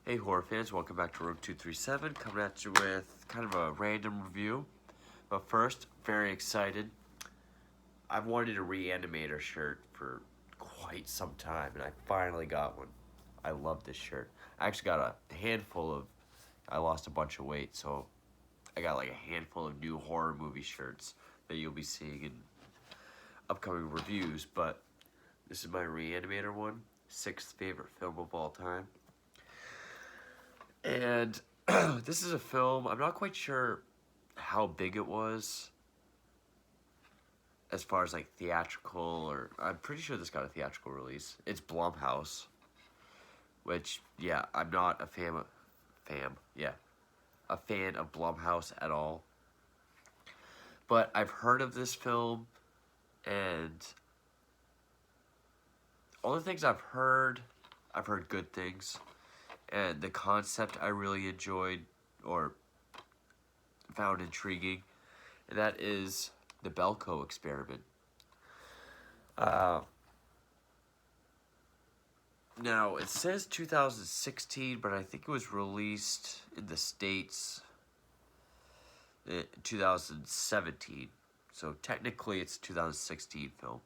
Hey horror fans, welcome back to Room 237, coming at you with kind of a random review. But first, very excited. I've wanted a Reanimator shirt for quite some time, and I finally got one. I love this shirt. I actually got a handful of, I lost a bunch of weight, so I got like a handful of new horror movie shirts that you'll be seeing in upcoming reviews. But this is my Reanimator one, sixth favorite film of all time. And this is a film, I'm not quite sure how big it was as far as like theatrical, or I'm pretty sure this got a theatrical release. It's Blumhouse, which, yeah, I'm not a a fan of Blumhouse at all. But I've heard of this film, and all the things I've heard good things. And the concept I really enjoyed or found intriguing, and that is the Belko experiment. Now, it says 2016, but I think it was released in the States in 2017. So technically, it's a 2016 film.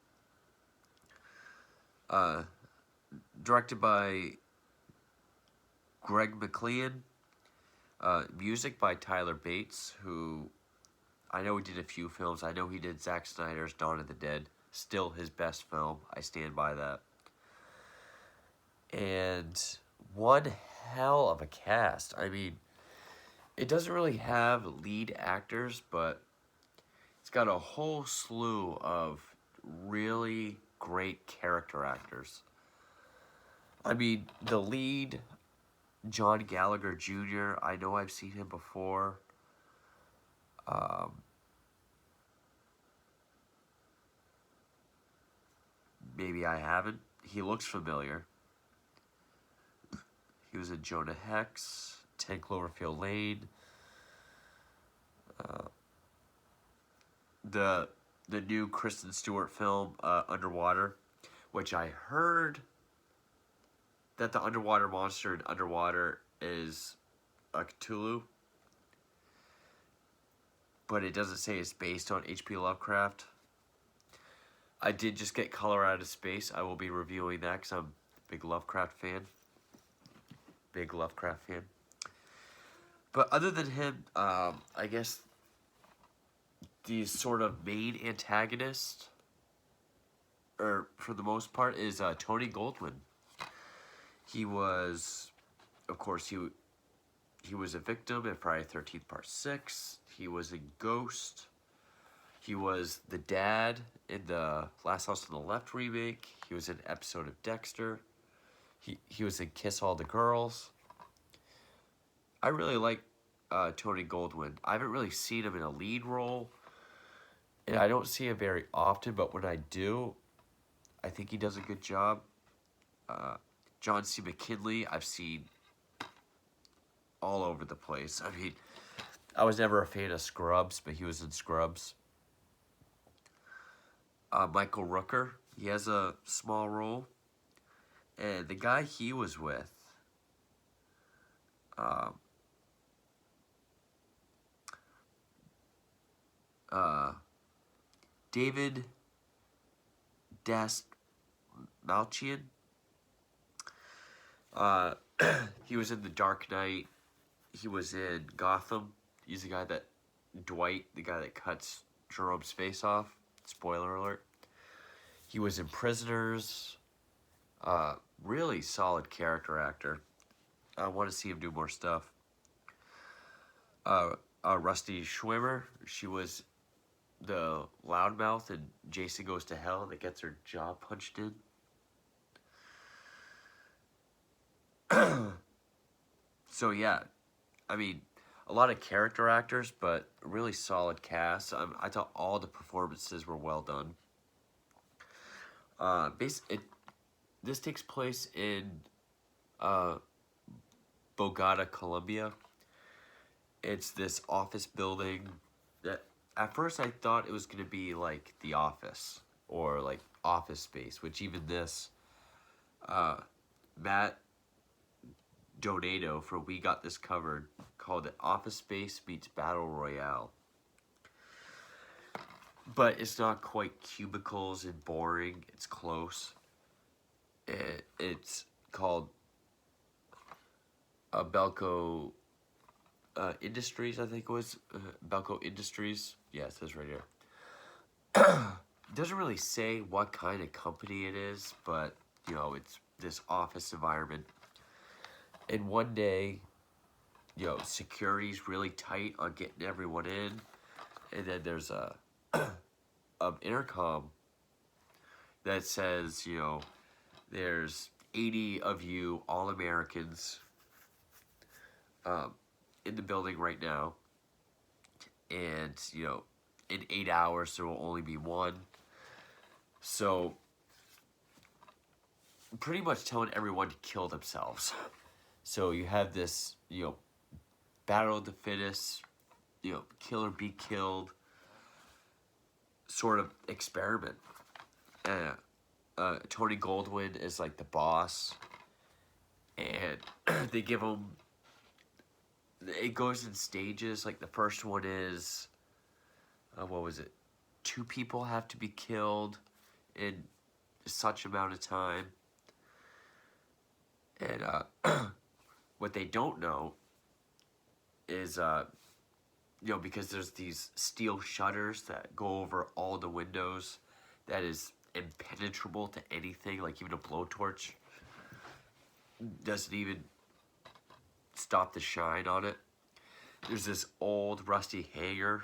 Directed by Greg McLean. Music by Tyler Bates, who I know he did a few films. I know he did Zack Snyder's Dawn of the Dead. Still his best film. I stand by that. And one hell of a cast. I mean, it doesn't really have lead actors, but it's got a whole slew of really great character actors. I mean, the lead, John Gallagher Jr., I know I've seen him before. Maybe I haven't. He looks familiar. He was in Jonah Hex, 10 Cloverfield Lane. The new Kristen Stewart film, Underwater, which I heard that the underwater monster in Underwater is a Cthulhu, but it doesn't say it's based on H.P. Lovecraft. I did just get Color Out of Space. I will be reviewing that because I'm a big Lovecraft fan. But other than him, I guess the sort of main antagonist, or for the most part, is Tony Goldwyn. He was, of course, he was a victim in Friday the 13th Part 6. He was in Ghost. He was the dad in the Last House on the Left remake. He was in an episode of Dexter. He was in Kiss All the Girls. I really like Tony Goldwyn. I haven't really seen him in a lead role, and I don't see him very often, but when I do, I think he does a good job. John C. McGinley, I've seen all over the place. I mean, I was never a fan of Scrubs, but he was in Scrubs. Michael Rooker, he has a small role. And the guy he was with, David Dastmalchian, he was in The Dark Knight. He was in Gotham. He's the guy that, Dwight, the guy that cuts Jerome's face off. Spoiler alert. He was in Prisoners. Really solid character actor. I want to see him do more stuff. Rusty Schwimmer, she was the loudmouth in Jason Goes to Hell that gets her jaw punched in. So yeah, I mean, a lot of character actors, but a really solid cast. I thought all the performances were well done. This takes place in Bogota, Colombia. It's this office building that at first I thought it was going to be like The Office or like Office Space, which even this, Matt Donado for We Got This Covered called it Office Space Meets Battle Royale. But it's not quite cubicles and boring. It's close. It's called Belko Industries, I think it was. Belko Industries. Yeah, it says right here. It doesn't really say what kind of company it is, but, you know, it's this office environment. And one day, you know, security's really tight on getting everyone in. And then there's a intercom that says, you know, there's 80 of you, all Americans, in the building right now. And, you know, in 8 hours, there will only be one. So, pretty much telling everyone to kill themselves. So you have this, you know, battle of the fittest, you know, kill or be killed sort of experiment. Tony Goldwyn is like the boss, and they give him. It goes in stages. Like the first one is, what was it? 2 people have to be killed in such amount of time, and what they don't know is, you know, because there's these steel shutters that go over all the windows, that is impenetrable to anything, like even a blowtorch doesn't even stop the shine on it. There's this old rusty hangar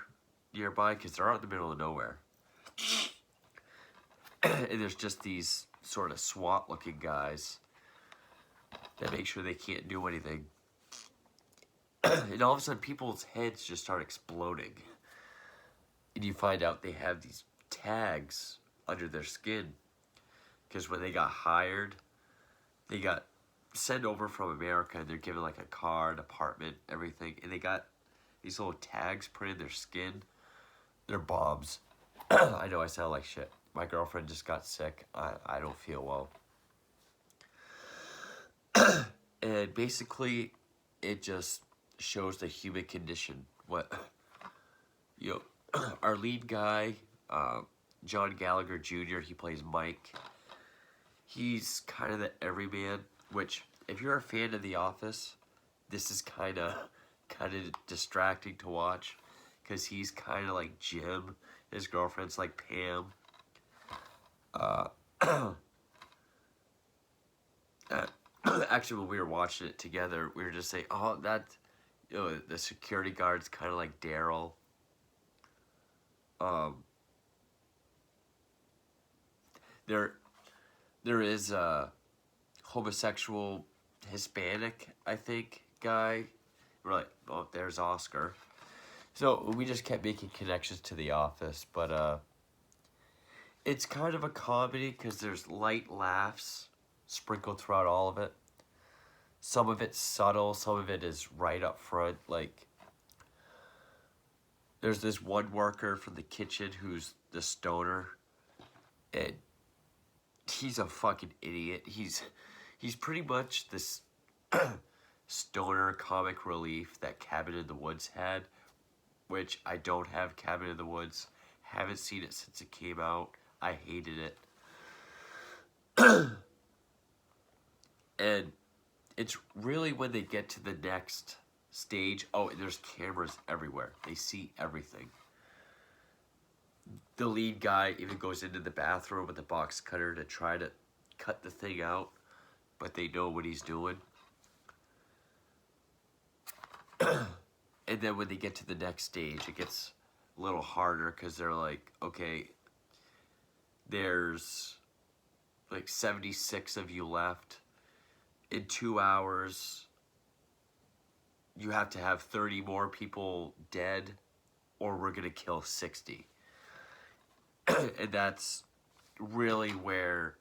nearby because they're out in the middle of nowhere. And there's just these sort of SWAT looking guys that make sure they can't do anything. And all of a sudden people's heads just start exploding. And you find out they have these tags under their skin. Because when they got hired, they got sent over from America and they're given like a car, an apartment, everything. And they got these little tags put in their skin. They're bombs. I know I sound like shit. My girlfriend just got sick. I don't feel well. And basically, it just shows the human condition. What, you know, our lead guy, John Gallagher Jr., he plays Mike. He's kind of the everyman, which, if you're a fan of The Office, this is kind of distracting to watch, because he's kind of like Jim. His girlfriend's like Pam. Actually, when we were watching it together, we were just saying, oh, that, you know, the security guard's kind of like Daryl. There is a homosexual Hispanic, I think, guy. We're like, oh, there's Oscar. So we just kept making connections to The Office, but it's kind of a comedy because there's light laughs sprinkled throughout all of it. Some of it's subtle, some of it is right up front. Like, there's this one worker from the kitchen who's the stoner, and he's a fucking idiot. He's pretty much this stoner comic relief that Cabin in the Woods had, which I don't have Cabin in the Woods. Haven't seen it since it came out. I hated it. And it's really when they get to the next stage. Oh, and there's cameras everywhere. They see everything. The lead guy even goes into the bathroom with a box cutter to try to cut the thing out, but they know what he's doing. And then when they get to the next stage, it gets a little harder because they're like, okay, there's like 76 of you left. In 2 hours, you have to have 30 more people dead, or we're gonna kill 60. And that's really where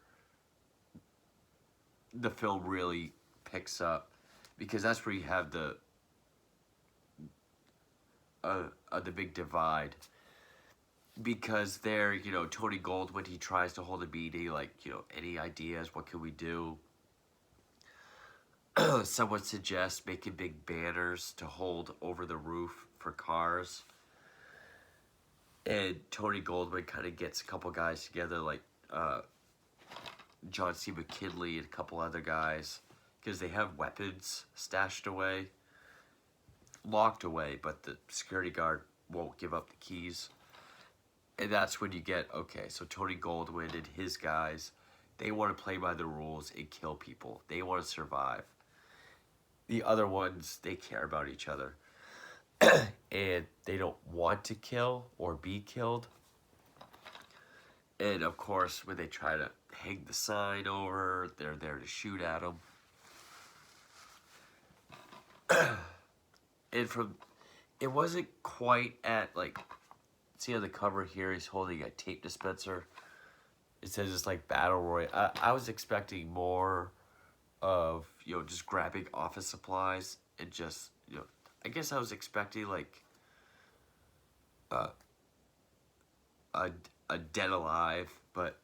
the film really picks up, because that's where you have the big divide. Because there, you know, Tony Goldwyn, he tries to hold a meeting, like, you know, any ideas, what can we do? someone suggests making big banners to hold over the roof for cars. And Tony Goldwyn kind of gets a couple guys together, like John C. McKinley and a couple other guys, because they have weapons stashed away, locked away, but the security guard won't give up the keys. And that's when you get, okay, so Tony Goldwyn and his guys, they want to play by the rules and kill people. They want to survive. The other ones, they care about each other. And they don't want to kill or be killed. And of course, when they try to hang the sign over, they're there to shoot at them. And it wasn't quite at, like, see on the cover here, he's holding a tape dispenser. It says it's like Battle Royale. I was expecting more of, just grabbing office supplies and just, I guess I was expecting like a Dead Alive, but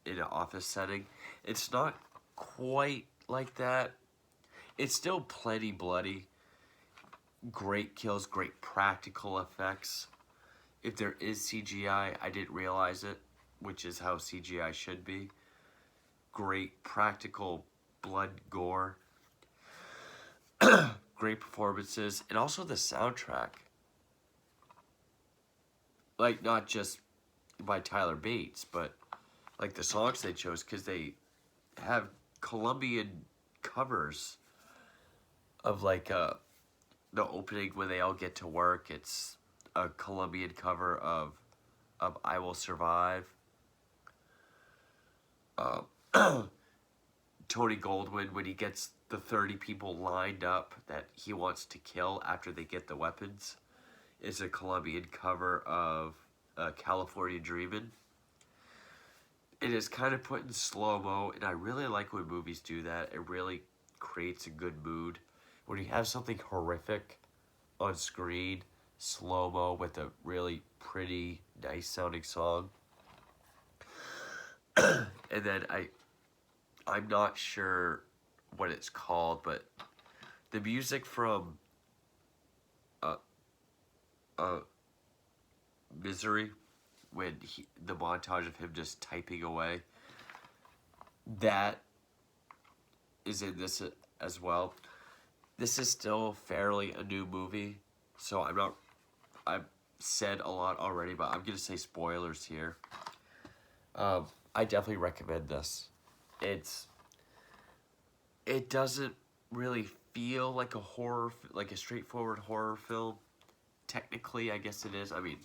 in an office setting. It's not quite like that. It's still plenty bloody. Great kills, great practical effects. If there is CGI, I didn't realize it, which is how CGI should be. Great practical blood, gore. Great performances, and also the soundtrack. Like, not just by Tyler Bates, but like the songs they chose, because they have Colombian covers of like the opening when they all get to work. It's a Colombian cover of I Will Survive. Tony Goldwyn, when he gets the 30 people lined up that he wants to kill after they get the weapons, is a Colombian cover of California Dreamin'. It is kind of put in slow-mo, and I really like when movies do that. It really creates a good mood. When you have something horrific on screen, slow-mo with a really pretty, nice-sounding song. And then I'm not sure what it's called, but the music from Misery, when the montage of him just typing away, that is in this as well. This is still fairly a new movie, so I've said a lot already, but I'm gonna say spoilers here. I definitely recommend this. It doesn't really feel like a horror, like a straightforward horror film. Technically, I guess it is. I mean,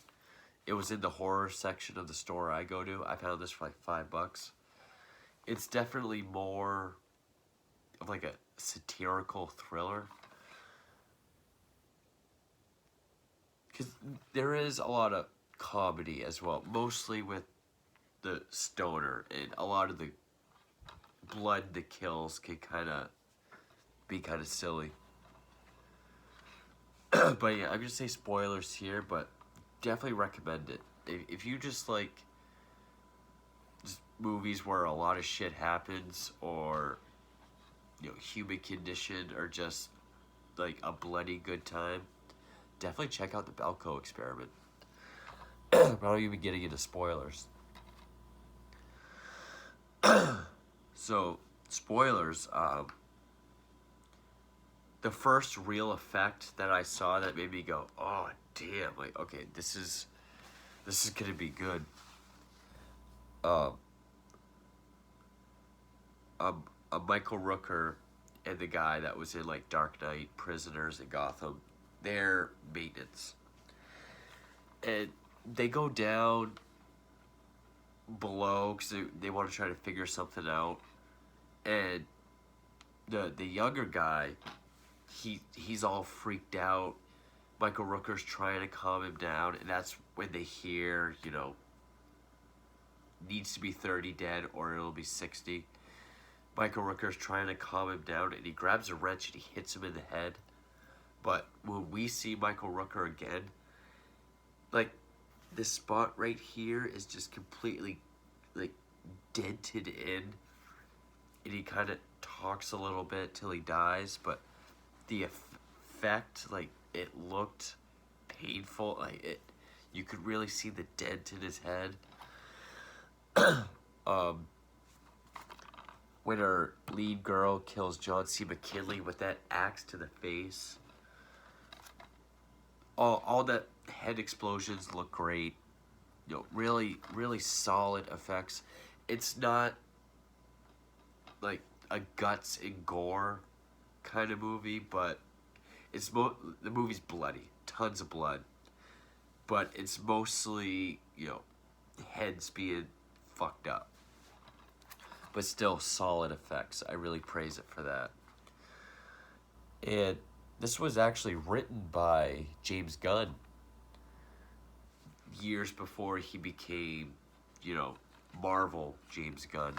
it was in the horror section of the store I go to. I found this for like $5. It's definitely more of like a satirical thriller. Because there is a lot of comedy as well, mostly with the stoner, and a lot of the blood that kills can be kind of silly. But yeah, I'm gonna say spoilers here, but definitely recommend it. If you just like just movies where a lot of shit happens, or human condition, or just like a bloody good time, definitely check out the Belko Experiment. But I don't even getting into spoilers. So, spoilers. The first real effect that I saw that made me go, "Oh damn!" Like, okay, this is gonna be good. A Michael Rooker and the guy that was in like Dark Knight, Prisoners, and Gotham, their maintenance, and they go down below because they want to try to figure something out, and the younger guy, he's all freaked out. Michael Rooker's trying to calm him down, and that's when they hear, needs to be 30 dead or it'll be 60. Michael Rooker's trying to calm him down, and he grabs a wrench and he hits him in the head. But when we see Michael Rooker again, like, this spot right here is just completely, like, dented in. and he kind of talks a little bit till he dies, but the effect, like, it looked painful. Like, you could really see the dent in his head. um, when our lead girl kills John C. McKinley with that axe to the face, all that head explosions look great. You know, really, really solid effects. It's not like a guts and gore kind of movie, but the movie's bloody, tons of blood, but it's mostly, you know, heads being fucked up, but still solid effects. I really praise it for that. And this was actually written by James Gunn years before he became, you know, Marvel James Gunn.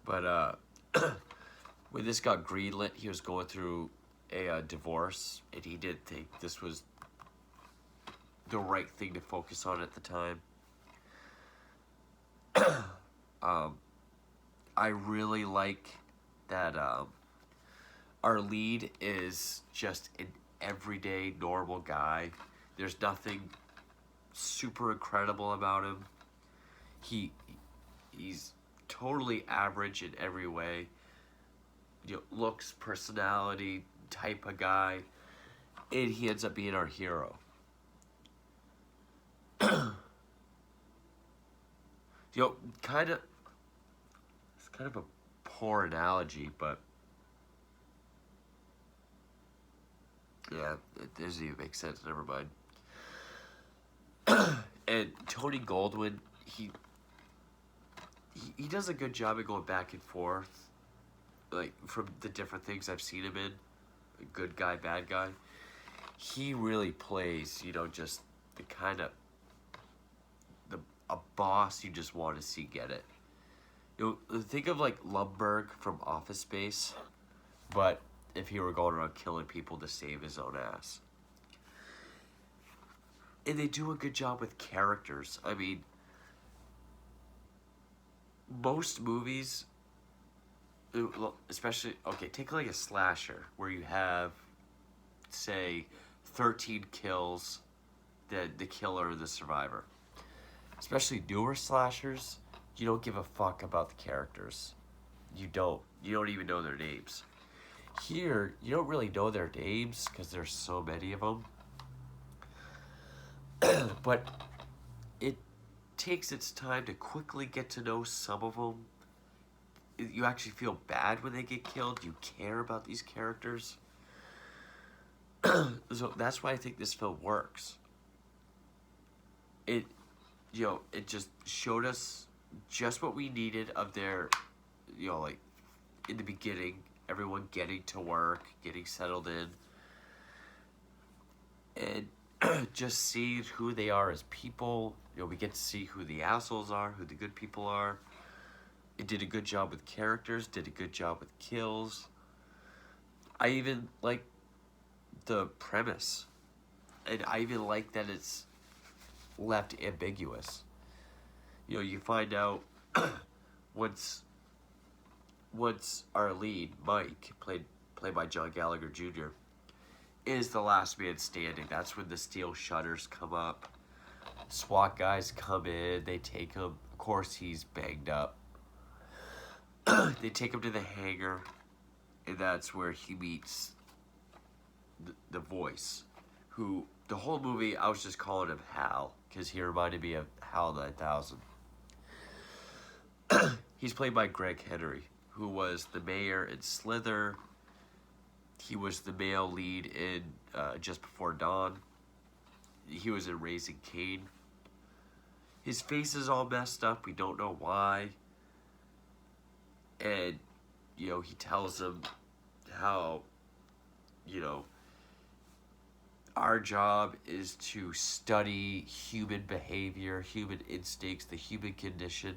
But when this got greenlit, he was going through a divorce, and he did think this was the right thing to focus on at the time. I really like that our lead is just an everyday normal guy. There's nothing super incredible about him. He's totally average in every way. You know, looks, personality, type of guy, and he ends up being our hero. You know, it's kind of a poor analogy, but yeah, it doesn't even make sense. Never mind. And Tony Goldwyn, he does a good job of going back and forth, like, from the different things I've seen him in, good guy, bad guy. He really plays, you know, just the kind of a boss you just want to see get it. You know, think of like Lumbergh from Office Space, but if he were going around killing people to save his own ass. And they do a good job with characters. I mean, most movies, especially, okay, take like a slasher where you have, say, 13 kills, the killer or the survivor. Especially newer slashers, you don't give a fuck about the characters. You don't. You don't even know their names. Here, you don't really know their names because there's so many of them. But it takes its time to quickly get to know some of them. You actually feel bad when they get killed. You care about these characters. So that's why I think this film works. It just showed us just what we needed of their, you know, like, in the beginning, everyone getting to work, getting settled in, and just seeing who they are as people. You know, we get to see who the assholes are, who the good people are. It did a good job with characters, did a good job with kills. I even like the premise, and I even like that it's left ambiguous. You know, you find out once our lead, Mike, played by John Gallagher Jr., is the last man standing. That's when the steel shutters come up. SWAT guys come in, they take him. Of course, he's banged up. They take him to the hangar, and that's where he meets the voice, who the whole movie I was just calling him Hal because he reminded me of Hal 9000. He's played by Greg Henry, who was the mayor in Slither. He was the male lead in Just Before Dawn. He was in Raising Cain. His face is all messed up. We don't know why. And, you know, he tells him how, you know, our job is to study human behavior, human instincts, the human condition,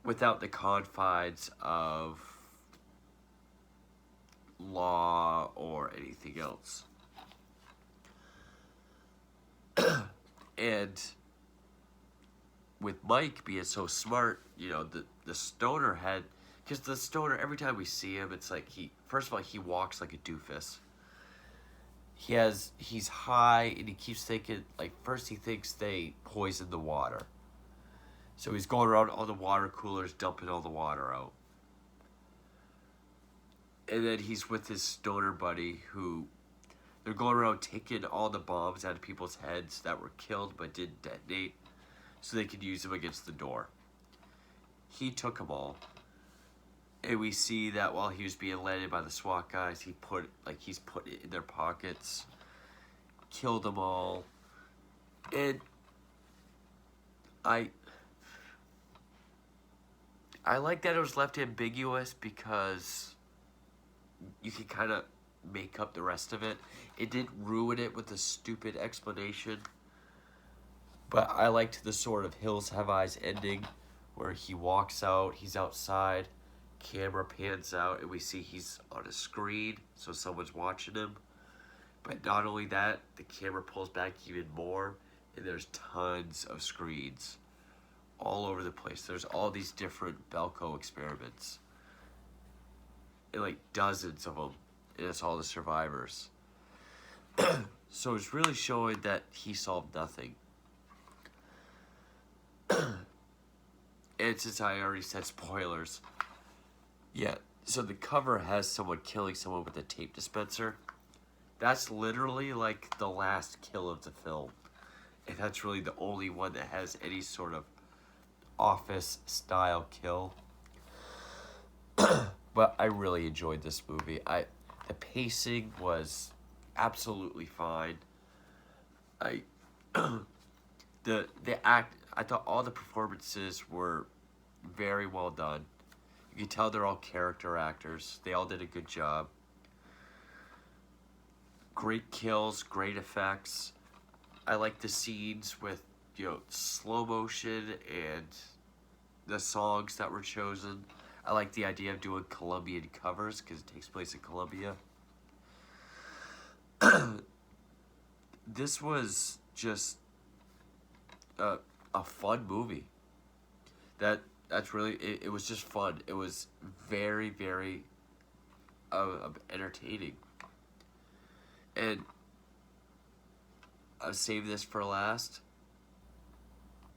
without the confines of law or anything else. And with Mike being so smart, you know, the stoner had, because the stoner, every time we see him, it's like first of all, he walks like a doofus. He's high and he keeps thinking, like, first he thinks they poisoned the water. So he's going around all the water coolers, dumping all the water out. And then he's with his stoner buddy who, they're going around taking all the bombs out of people's heads that were killed but didn't detonate so they could use them against the door. He took them all. And we see that while he was being landed by the SWAT guys, he's put it in their pockets, killed them all. And I like that it was left ambiguous because you can kind of make up the rest of it. It didn't ruin it with a stupid explanation. But I liked the sort of Hills Have Eyes ending where he walks out, he's outside, camera pans out, and we see he's on a screen, so someone's watching him. But not only that, the camera pulls back even more, and there's tons of screens all over the place. There's all these different Belko experiments. And like dozens of them. And it's all the survivors. So it's really showing that he solved nothing. And since I already said spoilers, yeah, so the cover has someone killing someone with a tape dispenser. That's literally like the last kill of the film. And that's really the only one that has any sort of office-style kill. But I really enjoyed this movie. The pacing was absolutely fine. The act, I thought all the performances were very well done. You can tell they're all character actors. They all did a good job. Great kills, great effects. I like the scenes with, you know, slow motion and the songs that were chosen. I like the idea of doing Colombian covers because it takes place in Colombia. This was just a fun movie. That's really, it was just fun. It was very, very entertaining. And I'll save this for last,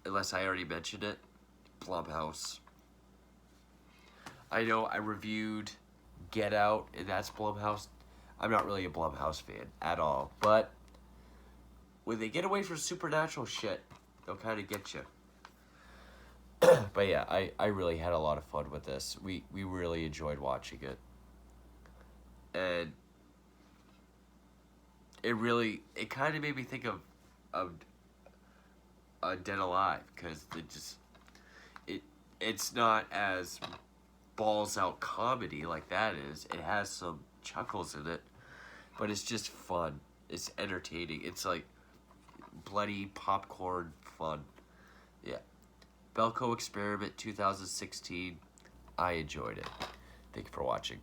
unless I already mentioned it. Blumhouse. I know I reviewed Get Out, and that's Blumhouse. I'm not really a Blumhouse fan at all, but when they get away from supernatural shit, they'll kind of get you. But yeah, I really had a lot of fun with this. We really enjoyed watching it. And it kind of made me think of Dead Alive, because it's not as balls out comedy like that is. It has some chuckles in it, but it's just fun. It's entertaining. It's like bloody popcorn fun. Yeah. Belko Experiment 2016. I enjoyed it. Thank you for watching.